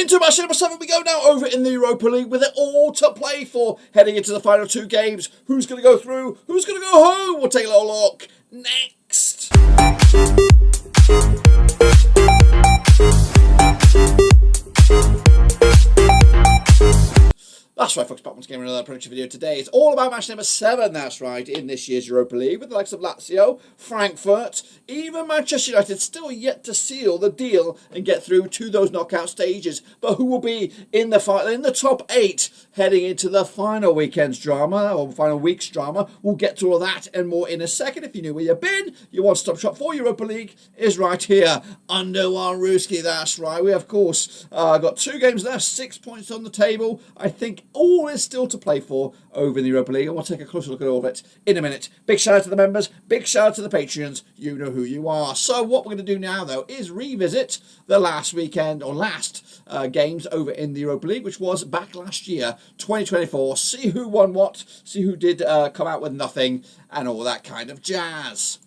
Into match number 7 we go now, over in the Europa League, with it all to play for, heading into the final 2 games. Who's going to go through? Who's going to go home? We'll take a little look next. That's right, folks, back once again with another prediction video today. It's all about match number 7, that's right, in this year's Europa League, with the likes of Lazio, Frankfurt, even Manchester United still yet to seal the deal and get through to those knockout stages. But who will be in the top 8 heading into the final weekend's drama, or final week's drama? We'll get to all that and more in a second. If you knew where you've been, your one-stop shop for Europa League is right here under Warruski. That's right. We, of course, got 2 games left, 6 points on the table. I think all is still to play for over in the Europa League, and we'll take a closer look at all of it in a minute. Big shout out to the members, big shout out to the Patreons. You know who you are. So what we're going to do now, though, is revisit the last weekend, or last games over in the Europa League, which was back last year, 2024. See who won what, see who did come out with nothing, and all that kind of jazz.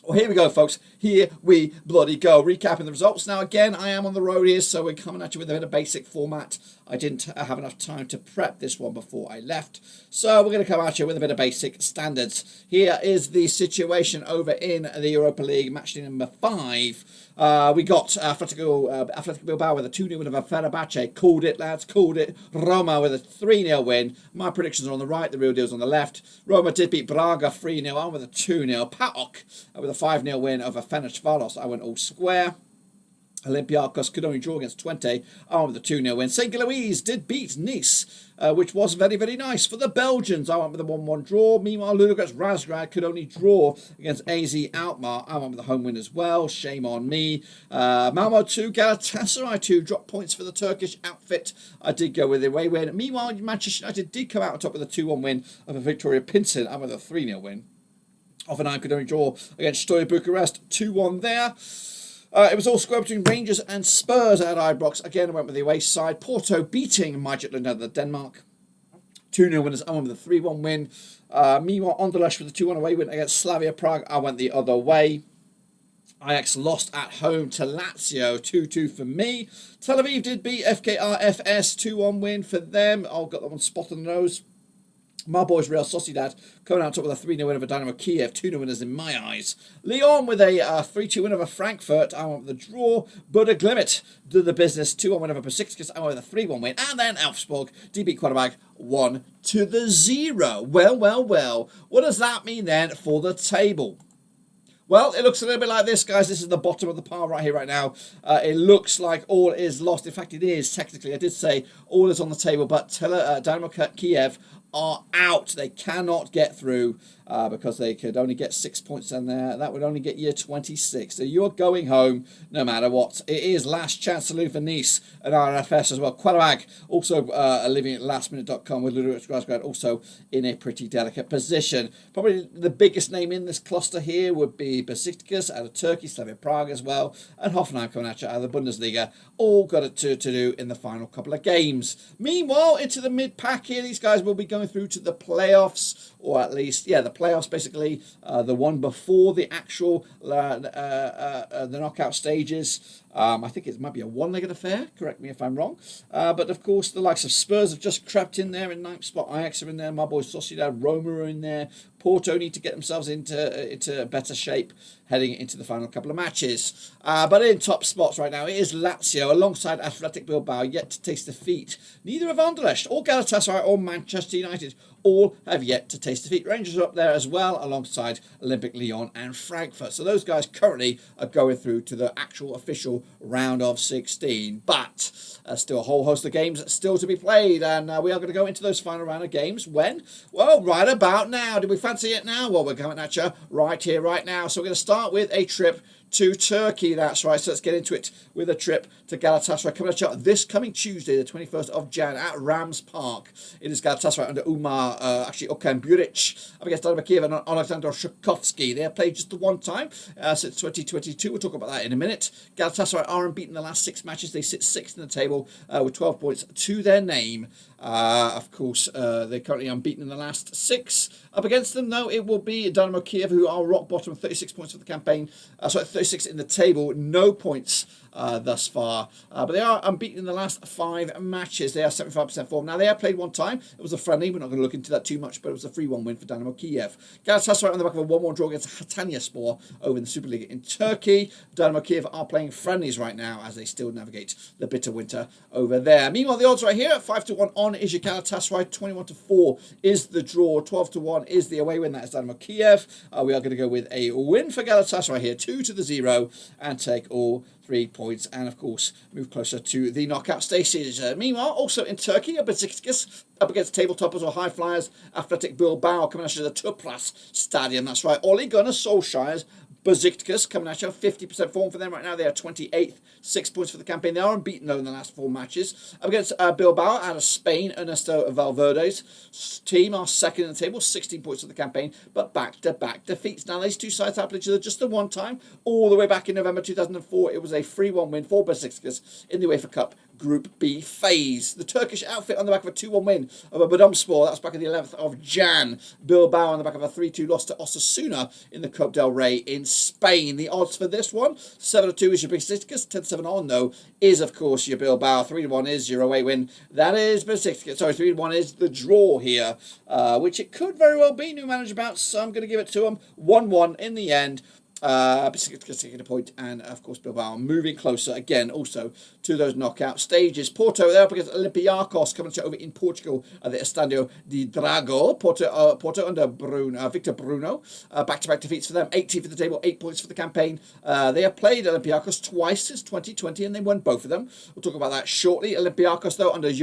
Well, here we go, folks. Here we bloody go. Recapping the results. Now, again, I am on the road here, so we're coming at you with a bit of basic format. I didn't have enough time to prep this one before I left, so we're going to come at you with a bit of basic standards. Here is the situation over in the Europa League, matchday number 5. We got Athletic Bilbao with a 2-0 win over Fenerbahce. Called it, lads, called it. Roma with a 3-0 win. My predictions are on the right, the real deal's on the left. Roma did beat Braga 3-0 on with a 2-0. PAOK with a 5-0 win over Fenerbahce. I went all square. Olympiacos could only draw against Twente. I went with a 2-0 win. St. Gilloise did beat Nice, which was very, very nice for the Belgians. I went with a 1-1 draw. Meanwhile, Ludogorets Razgrad could only draw against AZ Alkmaar. I went with a home win as well. Shame on me. Malmo 2, Galatasaray 2. Drop points for the Turkish outfit. I did go with the away win. Meanwhile, Manchester United did come out on top with a 2-1 win over Victoria Pilsen. I went with a 3-0 win. Hoffenheim could only draw against Steaua Bucharest. 2-1 there. It was all square between Rangers and Spurs at Ibrox. Again, I went with the away side. Porto beating Midtjylland out of Denmark. 2-0 winners. I went with a 3-1 win. Meanwhile, Anderlecht with a 2-1 away win against Slavia Prague. I went the other way. Ajax lost at home to Lazio, 2-2 for me. Tel Aviv did beat FKR FS, 2-1 win for them. I got that one spot on the nose. My boys Real Sociedad coming out top with a 3-0 win over Dynamo Kiev, 2-0 winners in my eyes. Lyon with a 3-2 win over Frankfurt. I went with the draw. Buda Glimt did the business, 2-1 win over Besiktas. I went with a 3-1 win. And then Elfsborg did beat Quarterback 1-0. Well. What does that mean then for the table? Well, it looks a little bit like this, guys. This is the bottom of the pile right here, right now. It looks like all is lost. In fact, it is, technically. I did say all is on the table, but Dynamo Kiev are out. They cannot get through because they could only get 6 points in there. That would only get you 26. So you're going home no matter what. It is last chance saloon for Nice and RFS as well. Quarterback also living at lastminute.com with Ludogorets Razgrad also in a pretty delicate position. Probably the biggest name in this cluster here would be Besiktas out of Turkey, Slavia Prague as well, and Hoffenheim coming at you out of the Bundesliga. All got it to do in the final couple of games. Meanwhile, into the mid-pack here, these guys will be going through to the playoffs, or at least, the playoffs basically, the one before the actual the knockout stages. I think it might be a one-legged affair, correct me if I'm wrong. But of course, the likes of Spurs have just crept in there in 9th spot. Ajax are in there, my boys Sociedad, Roma are in there. Porto need to get themselves into better shape heading into the final couple of matches. But in top spots right now, it is Lazio alongside Athletic Bilbao, yet to taste defeat. Neither of Anderlecht or Galatasaray or Manchester United all have yet to taste defeat. Rangers are up there as well, alongside Olympic Lyon and Frankfurt. So those guys currently are going through to the actual official round of 16. But still a whole host of games still to be played. And we are going to go into those final round of games when? Well, right about now. Do we fancy it now? Well, we're coming at you right here, right now. So we're going to start with a trip to Turkey. That's right. So let's get into it with a trip to Galatasaray coming at you this coming Tuesday, the 21st of Jan at Rams Park. It is Galatasaray under Umar, Okan Buric up against Dynamo Kiev and Alexander Shukovsky. They have played just the one time since 2022. We'll talk about that in a minute. Galatasaray are unbeaten in the last 6 matches. They sit 6th in the table with 12 points to their name. Of course, they're currently unbeaten in the last 6. Up against them, though, it will be Dynamo Kiev, who are rock bottom, 36 points for the campaign. 36 in the table, no points thus far. But they are unbeaten in the last 5 matches. They are 75% form. Now, they have played one time. It was a friendly. We're not going to look into that too much, but it was a 3-1 win for Dynamo Kiev. Galatasaray on the back of a 1-1 draw against Hatanyaspor over in the Super League in Turkey. Dynamo Kiev are playing friendlies right now as they still navigate the bitter winter over there. Meanwhile, the odds right here, 5-1 on is your Galatasaray, 21-4 is the draw, 12-1 is the away win. That is Dynamo Kiev. We are going to go with a win for Galatasaray here, 2-0, and take all 3 points, and of course move closer to the knockout stages. Meanwhile, also in Turkey, Besiktas up against tabletoppers or high flyers Athletic Bilbao coming out of the Tupras Stadium. That's right, Ole Gunnar Solskjaer's Besiktas coming at you, 50% form for them right now. They are 28th, 6 points for the campaign. They are unbeaten though in the last 4 matches. Up against Bilbao out of Spain, Ernesto Valverde's team are second in the table, 16 points for the campaign, but back-to-back defeats. Now these two sides have played each other just the one time, all the way back in November 2004. It was a 3-1 win for Besiktas in the UEFA Cup Group B phase. The Turkish outfit on the back of a 2-1 win over Bodrumspor. That was back on the 11th of Jan. Bilbao on the back of a 3-2 loss to Osasuna in the Copa del Rey in Spain. The odds for this one, 7-2 is your Besiktas, 10-7 on though is of course your Bilbao. 3-1 is your away win. That is Besiktas. Sorry, 3-1 is the draw here, which it could very well be. New manager bounce, so I'm going to give it to them. 1-1 in the end. Besiktas taking a point, and of course Bilbao moving closer again also to those knockout stages. Porto, they're up against Olympiacos coming to over in Portugal at the Estadio de Dragão. Porto under Victor Bruno, back-to-back defeats for them, 18 for the table, 8 points for the campaign. They have played Olympiacos twice since 2020 and they won both of them. We'll talk about that shortly. Olympiacos though under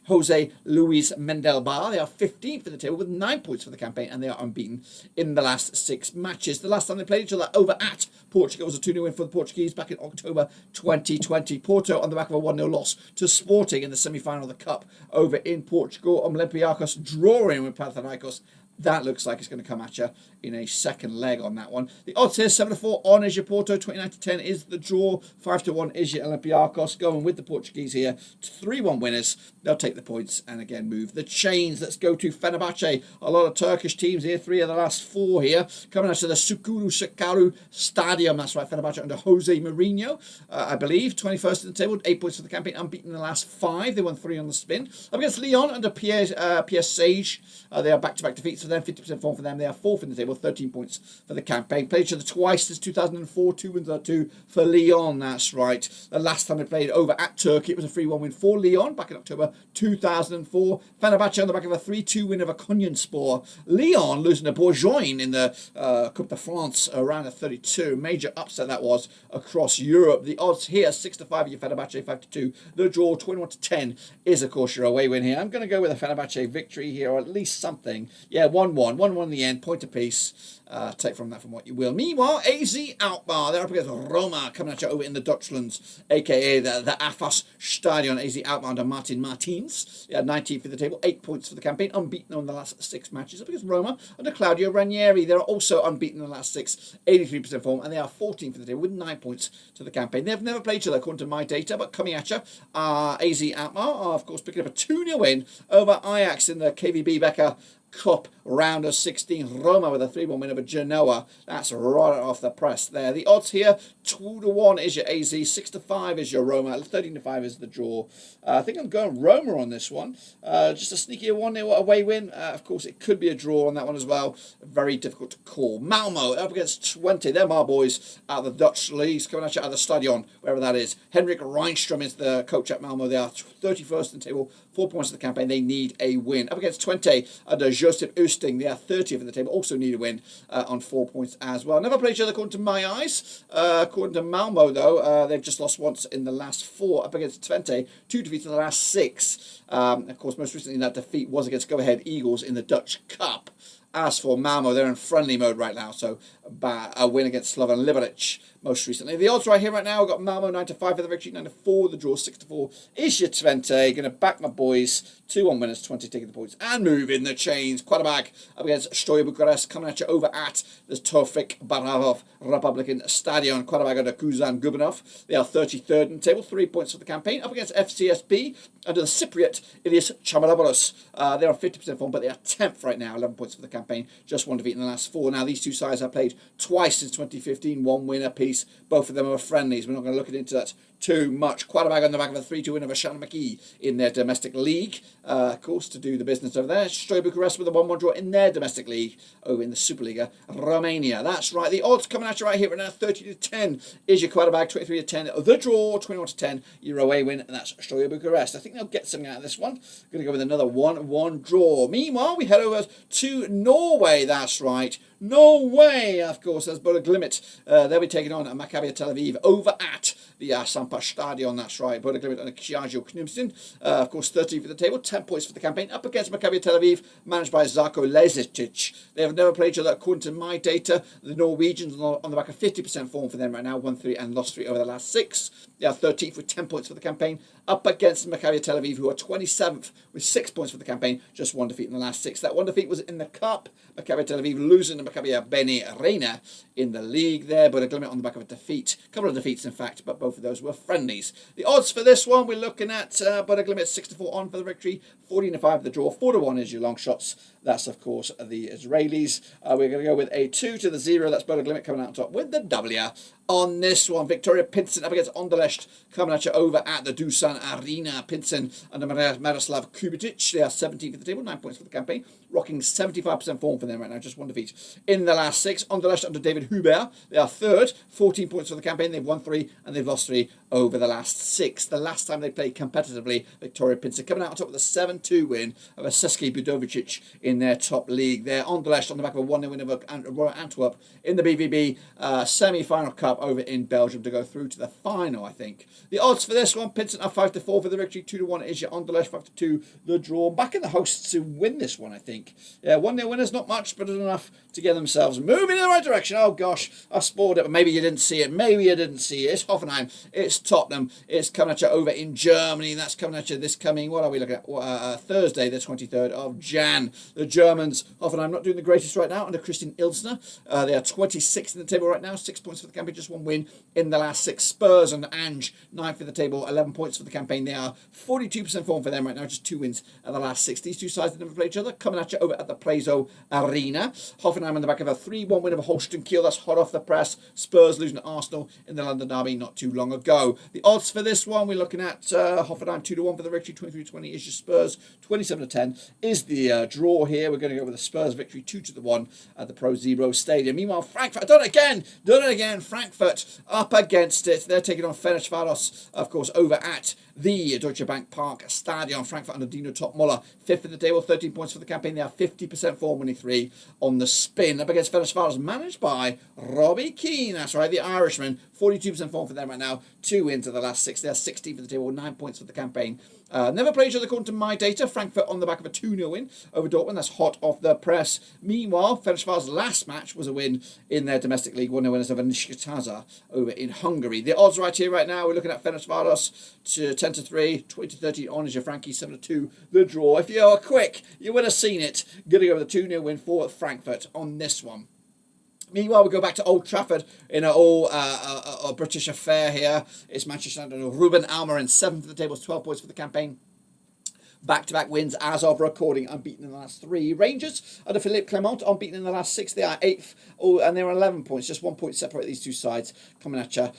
Jose Luis Mendelbar, they are 15th for the table with 9 points for the campaign, and they are unbeaten in the last 6 matches. The last time they played each other over at Portugal was a 2-0 win for the Portuguese back in October 2020. Porto on the back of a 1-0 loss to Sporting in the semi-final of the Cup over in Portugal. Olympiacos drawing with Panathinaikos. That looks like it's going to come at you in a second leg on that one. The odds here, 7-4 on is your Porto, 29-10 is the draw, 5-1 is your Olympiacos. Going with the Portuguese here, 3-1 winners. They'll take the points and again move the chains. Let's go to Fenerbahce. A lot of Turkish teams here, 3 of the last 4 here. Coming out to the Sukuru Sakaru Stadium. That's right, Fenerbahce under Jose Mourinho, I believe. 21st in the table, 8 points for the campaign, unbeaten in the last 5. They won 3 on the spin. Up against Lyon under Pierre Sage. They are back-to-back defeats for them, 50% form for them. They are 4th in the table, 13 points for the campaign. Played each other twice since 2004, 2 wins or 2 for Lyon, that's right. The last time they played over at Turkey, it was a 3-1 win for Lyon back in October 2004. Fenerbahce on the back of a 3-2 win over Konyaspor. Lyon losing to Bourgogne in the Coupe de France around a 32. Major upset that was across Europe. The odds here, 6-5 your Fenerbahce, 5-2. The draw, 21-10 is of course your away win here. I'm going to go with a Fenerbahce victory here, or at least something. Yeah, 1-1 in the end, point apiece. Take from that from what you will. Meanwhile, AZ Alkmaar, they're up against Roma coming at you over in the Dutchlands, aka the AFAS Stadion. AZ Alkmaar under Martin Martins. They had 19th for the table, 8 points for the campaign, unbeaten on the last 6 matches. Up against Roma under Claudio Ranieri. They're also unbeaten in the last 6, 83% form, and they are 14th for the table with 9 points to the campaign. They've never played each other according to my data, but coming at you, AZ Alkmaar are of course picking up a 2-0 win over Ajax in the KVB Becker Cup round of 16. Roma with a 3-1 win over Genoa. That's right off the press there. The odds here, 2-1 is your AZ, 6-5 is your Roma, 13-5 is the draw. I think I'm going Roma on this one. Just a sneaky 1-0 away win. Of course, it could be a draw on that one as well. Very difficult to call. Malmo up against Twente. They're my boys out of the Dutch leagues coming at you out of the Stadion, wherever that is. Henrik Reinstrom is the coach at Malmo. They are 31st in the table, 4 points of the campaign. They need a win. Up against Twente under Josip Oosting. They are 30th in the table, also need a win on 4 points as well. Never played each other according to my eyes. According to Malmo, though, they've just lost once in the last 4. Up against Twente, 2 defeats in the last 6. Of course, most recently that defeat was against Go Ahead Eagles in the Dutch Cup. As for Malmo, they're in friendly mode right now, so a win against Slovan Liberec most recently. The odds right here right now, I've got Malmo 9-5 for the victory, 9-4 the draw, 6-4 is your Twente. Going to back my boys, 2-1 winners, 20 taking the points and moving the chains. Quite a bag up against Steaua Bucharest, coming at you over at the Tofik Baravov Republican Stadion. Quite a bag under Kuzan Gubanov. They are 33rd in the table, 3 points for the campaign. Up against FCSB under the Cypriot Ilias Chamalaboulos. They're on 50% form, but they are 10th right now, 11 points for the campaign. campaign, just one defeat in the last 4. Now, these two sides have played twice since 2015, 1 win apiece. Both of them are friendlies. We're not going to look into that too much. Quarterback on the back of a 3-2 win over Shannon in their domestic league. Of course, to do the business over there. Steaua Bucharest with a 1-1 draw in their domestic league over in the Superliga Romania. That's right. The odds coming at you right here right now, 30-10 is your quarterback, 23-10 the draw, 21-10 your away win, and that's Steaua Bucharest. I think they'll get something out of this one. Going to go with another 1-1 draw. Meanwhile, we head over to Norway. That's right. Norway, of course, as Bodø Glimt. They'll be taking on Maccabi Tel Aviv over at the Sampa Stadion. That's right. Bodø Glimt and Kjærjo Knudsen. Of course, 13 for the table, 10 points for the campaign. Up against Maccabi Tel Aviv, managed by Zarko Lezic. They have never played each other according to my data. The Norwegians on the back of 50% form for them right now, 1-3 and lost 3 over the last 6. They are 13th with 10 points for the campaign. Up against Maccabi Tel Aviv, who are 27th with 6 points for the campaign. Just 1 defeat in the last 6. That 1 defeat was in the Cup. Maccabi Tel Aviv losing to Maccabi Beni Reina in the league there, but a Glimt on the back of a defeat. A couple of defeats, in fact, but both of those were friendlies. The odds for this one, we're looking at Bodø Glimt 6-4 on for the victory, 14-5 for the draw, 4-1 is your long shots. That's, of course, the Israelis. We're going to go with a 2-0. That's Bodø Glimt coming out on top with the W on this one. Victoria Pinsen up against Anderlecht coming at you over at the Dusan Arena. Pinsen under Miroslav Kubitic. They are 17th for the table, 9 points for the campaign. Rocking 75% form for them right now, just 1 defeat in the last 6. Anderlecht under David Huber. They are 3rd, 14 points for the campaign. They've won 3 and they've lost 3 over the last 6. The last time they played competitively, Victoria Pinsen coming out on top with a 7-2 win over Seski Budovicic in their top league. They're Anderlecht on the back of a 1-0 win over Royal Antwerp in the BVB semi-final cup over in Belgium to go through to the final, I think. The odds for this one, Pinsen are 5-4 for the victory, 2-1 is your Anderlecht, 5-2 the draw. Back in the hosts to win this one, I think. Yeah, 1-0 winners, not much, but enough to get themselves moving in the right direction. Oh gosh, I spoiled it, but maybe you didn't see it. Maybe you didn't see it. It's Hoffenheim, it's Tottenham, it's coming at you over in Germany. That's coming at you this coming, what are we looking at? Thursday, the 23rd of Jan. The Germans, Hoffenheim, not doing the greatest right now under Christian Ilsner. They are 26th in the table right now, 6 points for the campaign, just 1 win in the last 6. Spurs and Ange, 9th in the table, 11 points for the campaign. They are 42% form for them right now, just 2 wins in the last 6. These two sides have never played each other, coming at you over at the Plaiso Arena. Hoffenheim on the back of a 3-1 win over Holstein Kiel. That's hot off the press. Spurs losing to Arsenal in the London derby not too long ago. The odds for this one, we're looking at Hoffenheim 2-1 for the victory, 23-20 is your Spurs, 27-10 is the draw here. We're going to go with the Spurs victory, 2-1 at the Pro Zero Stadium. Meanwhile, Frankfurt, done it again. Frankfurt up against it. They're taking on Ferencváros, of course, over at the Deutsche Bank Park Stadion. Frankfurt under Dino Topmuller, 5th in the table, 13 points for the campaign. They are 50% form, winning 3 on the spin. Up against Ferencváros, managed by Robbie Keane. That's right, the Irishman, 42% form for them right now. 2 wins of the last 6. They are 16th for the table, 9 points for the campaign. Never played each other according to my data. Frankfurt on the back of a 2-0 win over Dortmund. That's hot off the press. Meanwhile, Ferencváros' last match was a win in their domestic league. 1-0 winners over Nishikataza over in Hungary. The odds right here, right now, we're looking at Ferencváros to 10-3, 20-30 on is your Frankie, 7-2 the draw. If you're quick, you would have seen it. Going to go with a 2-0 win for Frankfurt on this one. Meanwhile, we go back to Old Trafford in an all British affair here. It's Manchester United. Ruben Almiron, 7th for the table, 12 points for the campaign. Back-to-back wins as of recording, unbeaten in the last 3. Rangers under Philippe Clement, unbeaten in the last 6. They are 8th, and they're 11 points. Just 1 point separate these two sides coming at you.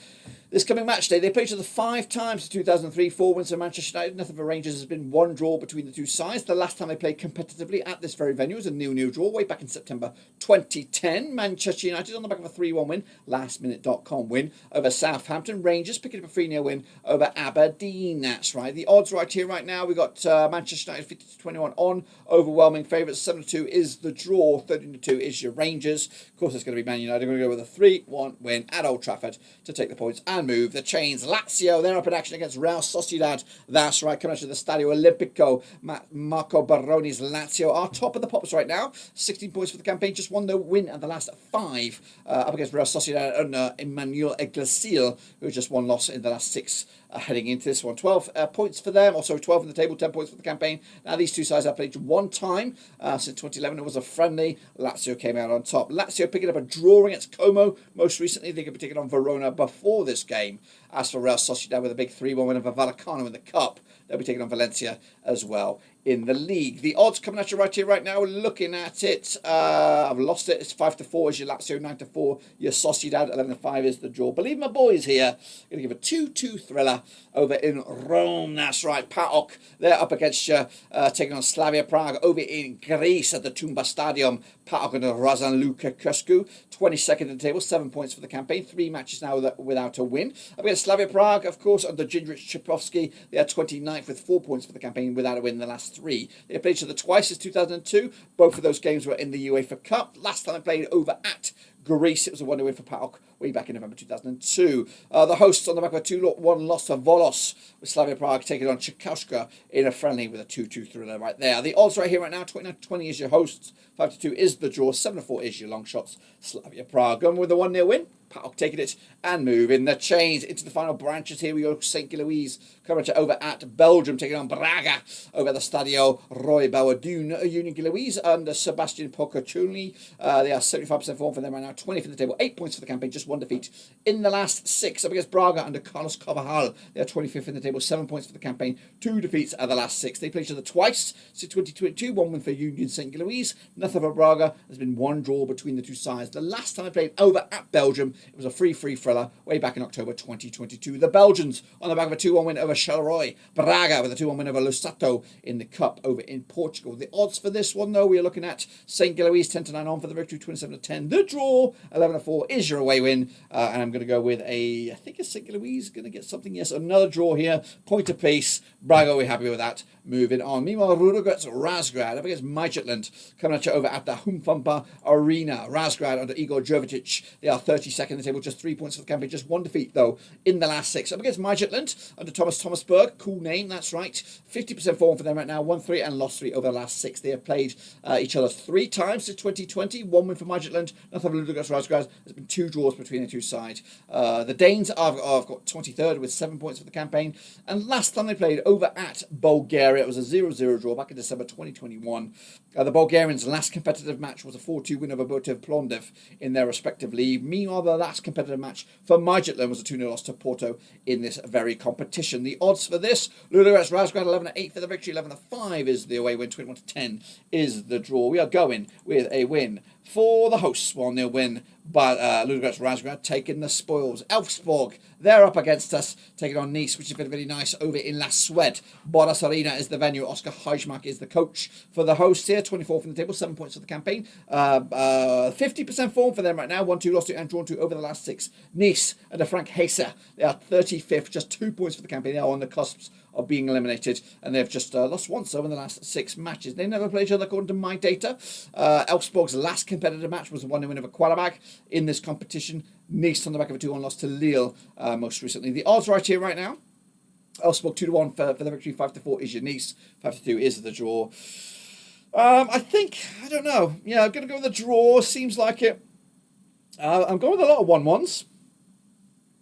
This coming match day, they played each other 5 times in 2003, 4 wins for Manchester United. Nothing for Rangers. Has been 1 draw between the two sides. The last time they played competitively at this very venue was a 0-0 draw way back in September 2010. Manchester United on the back of a 3-1 win, lastminute.com win over Southampton. Rangers picking up a 3-0 win over Aberdeen. That's right. The odds right here, right now, we got Manchester United 50-21 on. Overwhelming favourites, 7-2 is the draw, 13-2 is your Rangers. Of course, it's going to be Man United. We're going to go with a 3-1 win at Old Trafford to take the points and move the chains. Lazio, they're up in action against Real Sociedad. That's right, coming out to the Stadio Olimpico. Marco Baroni's Lazio are top of the pops right now. 16 points for the campaign, just 1 win at the last 5 up against Real Sociedad under Emmanuel Iglesias, who just 1 loss in the last 6 heading into this one. 12 points for them, also 12 in the table, 10 points for the campaign. Now these two sides have played 1 time since 2011. It was a friendly. Lazio came out on top. Lazio picking up a draw against Como most recently. They could be taking on Verona before this game. As for Real Sociedad with a big 3-1 win over Vallecano in the Cup, They'll be taking on Valencia as well in the league. The odds coming at you right here, right now. Looking at it, I've lost it. It's 5-4 is your Lazio, 9-4 your Sociedad, 11-5 is the draw. Believe my boys here. Going to give a 2-2 thriller over in Rome. That's right. PAOK, they're up against you, taking on Slavia Prague over in Greece at the Tumba Stadium. PAOK and Razan Luka Cuscu, 22nd in the table, 7 points for the campaign, 3 matches now without a win. Up against Slavia Prague, of course, under Jindrich Chipovsky, they are 29th with 4 points for the campaign without a win in the last 3. They have played each other twice since 2002. Both of those games were in the UEFA Cup. Last time they played over at Greece, it was a 1-0 win for PAOK way back in November 2002. The hosts on the back of a 2-1 loss to Volos, with Slavia Prague taking on Czechowska in a friendly with a 2-2 thriller right there. The odds right here right now, 29-20 is your hosts, 5-2 is the draw, 7-4 is your long shots. Slavia Prague going with a 1-0 win. PAOK taking it and moving the chains into the final branches. Here we go. St. Gilloise coming over at Belgium, taking on Braga over at the Stadio Roy Bouwerdun. Union Gilloise under Sebastian Pocaccini. They are 75% form for them right now, 20th in the table, 8 points for the campaign, just 1 defeat in the last 6. Up against Braga under Carlos Carvajal. They are 25th in the table, 7 points for the campaign, 2 defeats at the last 6. They played each other twice since 2022, 1 win for Union St. Gilloise, nothing for Braga. There's been 1 draw between the two sides. The last time they played over at Belgium, it was a free thriller way back in October 2022. The Belgians on the back of a 2-1 win over Charleroi. Braga with a 2-1 win over Lusato in the Cup over in Portugal. The odds for this one, though, we are looking at St. Gilloise 10-9 on for the victory, 27-10. The draw, 11-4 is your away win. And I'm going to go with I think it's St. Gilloise going to get something. Yes, another draw here. Point apiece. Braga, we're happy with that. Moving on. Meanwhile, Rudogorets Razgrad up against Midtjylland coming at you over at the Humfamba Arena. Razgrad under Igor Jovicic. They are 32nd in the table, just 3 points for the campaign, just 1 defeat though in the last 6. Up against Midtjylland under Thomas Berg, cool name, that's right. 50% form for them right now, 1-3 and lost 3 over the last 6. They have played each other 3 times since 2020. 1 win for Midtjylland, nothing for Ludogorets Razgrad. There's been 2 draws between the two sides. The Danes have got 23rd with 7 points for the campaign. And last time they played over at Bulgaria, it was a 0-0 draw back in December 2021. The Bulgarians' last competitive match was a 4-2 win over Botev Plondiv in their respective league. Meanwhile, the last competitive match for Midtjylland was a 2-0 loss to Porto in this very competition. The odds for this, Ludogorets Razgrad 11-8 for the victory, 11-5 is the away win, 21-10 is the draw. We are going with a win for the hosts, 1-0 win, but Ludogorets Razgrad taking the spoils. Elfsborg, they're up against us, taking on Nice, which is very, very nice over in La Suède. Boras Arena is the venue. Oscar Heijmark is the coach for the hosts here, 24th in the table, 7 points for the campaign. 50% form for them right now, 1-2 lost to and drawn to over the last 6. Nice under Frank Hesse, they are 35th, just 2 points for the campaign. They are on the cusps of being eliminated, and they've just lost once over the last 6 matches. They never played each other according to my data. Elfsborg's last competitive match was the 1-0 win over Quarabag in this competition. Nice on the back of a 2-1 loss to Lille most recently. The odds right here, right now. Elfsborg 2-1 for the victory, 5-4 is your Nice, 5-2 is the draw. I think, I don't know. Yeah, I'm going to go with the draw. Seems like it. I'm going with a lot of 1-1s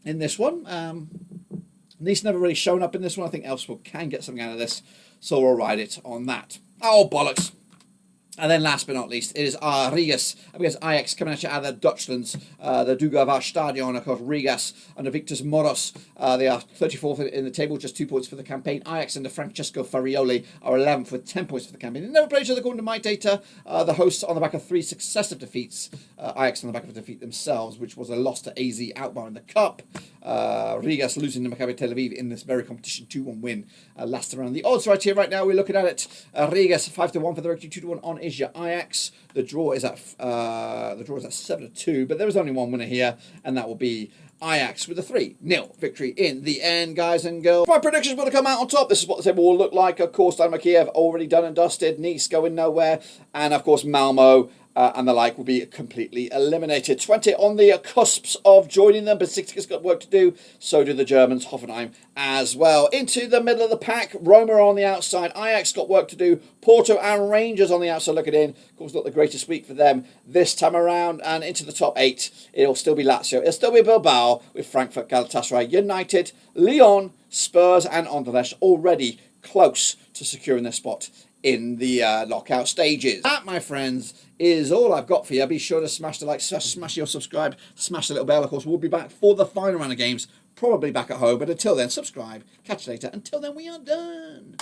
in this one. Nice never really shown up in this one. I think Elfsborg can get something out of this, so we'll ride it on that. Oh, bollocks. And then last but not least, it is Rigas up against Ajax coming at you out of the Dutchlands, the Dugavar Stadion, of course, Rigas under Victus Moros. They are 34th in the table, just 2 points for the campaign. Ajax under Francesco Farioli are 11th with 10 points for the campaign. They never played each other according to my data. The hosts on the back of 3 successive defeats. Ajax on the back of a defeat themselves, which was a loss to AZ Alkmaar in the Cup. Rigas losing to Maccabi Tel Aviv in this very competition, 2-1 win last round. The odds right here, right now, we're looking at it. Rigas 5-1 for the victory, 2-1 on is your Ajax. The draw is at 7-2, but there is only one winner here, and that will be Ajax with a 3-0 victory in the end, guys and girls. My predictions will come out on top. This is what the table will look like. Of course, Dynamo Kiev already done and dusted. Nice going nowhere, and of course Malmo and the like will be completely eliminated. 20 on the cusps of joining them, but 60 has got work to do. So do the Germans, Hoffenheim as well. Into the middle of the pack, Roma on the outside. Ajax got work to do. Porto and Rangers on the outside looking in. Of course, not the greatest week for them this time around. And into the top 8, it'll still be Lazio. It'll still be Bilbao with Frankfurt, Galatasaray, United, Lyon, Spurs and Anderlecht already close to securing their spot in the knockout stages. That, my friends, is all I've got for you. Be sure to smash the like, smash your subscribe, smash the little bell. Of course, we'll be back for the final round of games probably back at home. But until then, subscribe. Catch you later. Until then, we are done.